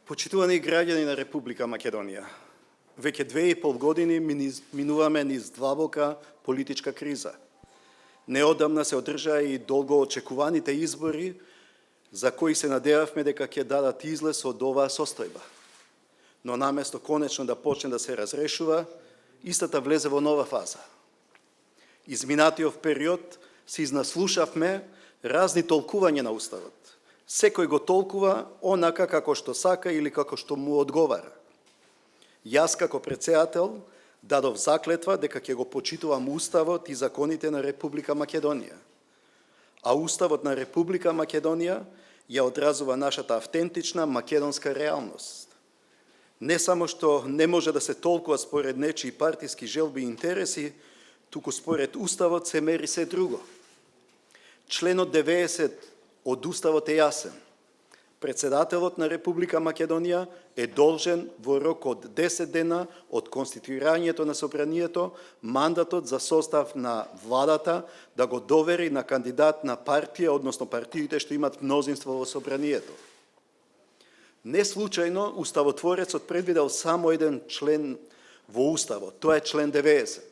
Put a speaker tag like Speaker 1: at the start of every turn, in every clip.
Speaker 1: Почитувани граѓани на Република Македонија, веќе 2,5 години минуваме низ длабока политичка криза. Неодамна се одржаа и долго очекуваните избори, за кои се надевавме дека ќе дадат излез од оваа состојба. Но наместо конечно да почне да се разрешува, истата влезе во нова фаза. Изминатиот период се изнаслушавме разни толкувања на Уставот. Секој го толкува онака како што сака или како што му одговара. Јас како председател дадов заклетва дека ќе го почитувам Уставот и законите на Република Македонија. А Уставот на Република Македонија ја одразува нашата автентична македонска реалност. Не само што не може да се толкува според нечии партиски желби и интереси, туку според Уставот се мери се друго. Членот 90 од Уставот е јасен. Председателот на Република Македонија е должен во рок од 10 дена од конституирањето на собранието мандатот за состав на владата да го довери на кандидат на партија, односно партиите што имат мнозинство во собранието. Не случајно уставотворецот предвидел само еден член во Уставот, тоа е член 90.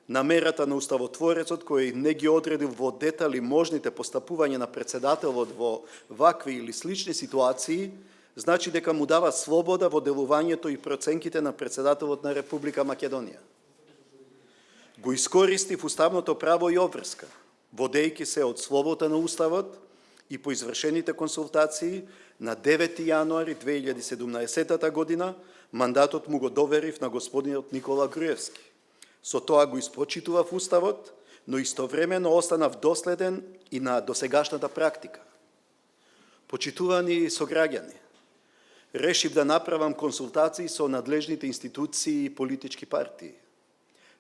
Speaker 1: Намерата на уставотворецот, кој не ги одредил во детали можните постапувања на председателот во вакви или слични ситуации, значи дека му дава слобода во делувањето и проценките на председателот на Република Македонија. Го искористи в уставното право и обврска, водејќи се од словото на Уставот и по извршените консултации на 9 јануари 2017 година мандатот му го доверив на господинот Никола Груевски. Со тоа го испочитував Уставот, но истовремено останав доследен и на досегашната практика. Почитувани сограѓани, решив да направам консултации со надлежните институции и политички партии.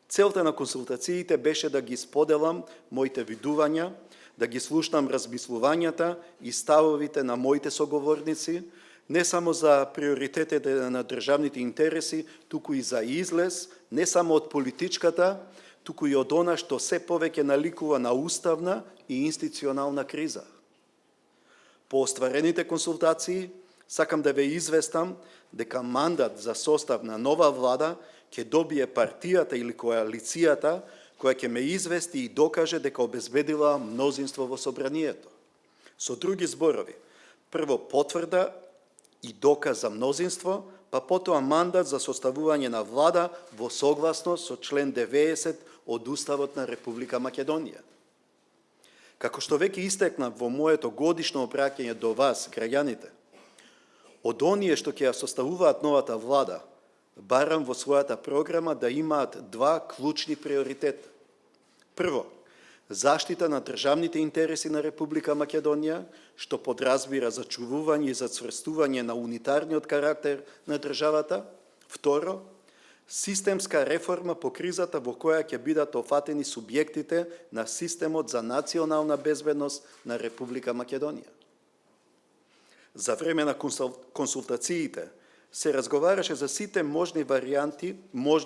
Speaker 1: Целта на консултациите беше да ги споделам моите видувања, да ги слушнам размислувањата и ставовите на моите соговорници, не само за приоритетите на државните интереси, туку и за излез, не само од политичката, туку и од она што се повеќе наликува на уставна и институционална криза. По остварените консултации, сакам да ве известам дека мандат за состав на нова влада ќе добие партијата или коалицијата која ќе ме извести и докаже дека обезбедила мнозинство во собранието. Со други зборови, прво потврда и доказ за мнозинство, па потоа мандат за составување на влада во согласност со член 90 од Уставот на Република Македонија. Како што веќе истекнав во моето годишно обраќање до вас, граѓаните, од оние што ќе ја составуваат новата влада, барам во својата програма да имаат два клучни приоритета. Прво, заштита на државните интереси на Република Македонија, што подразбира зачувување и зацврстување на унитарниот карактер на државата. Второ, системска реформа по кризата во која ќе бидат офатени субјектите на системот за национална безбедност на Република Македонија. За време на консултациите се разговараше за сите можни варијанти,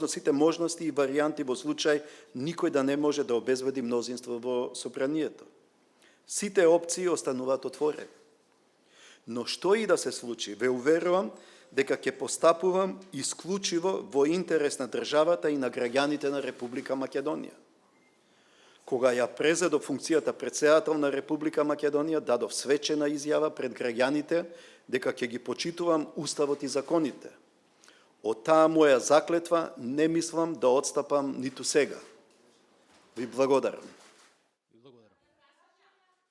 Speaker 1: сите можности и варијанти во случај никој да не може да обезбеди мнозинство во собранието. Сите опции остануваат отворени. Но што и да се случи, ве уверувам дека ќе постапувам исклучиво во интерес на државата и на граѓаните на Република Македонија. Кога ја презедов функцијата председател на Република Македонија, дадов свечена изјава пред граѓаните дека ќе ги почитувам Уставот и законите. Од таа моја заклетва не мислам да отстапам ниту сега. Ви благодарам.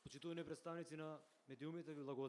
Speaker 2: Почитувани представници на медиумите, ви благодарам.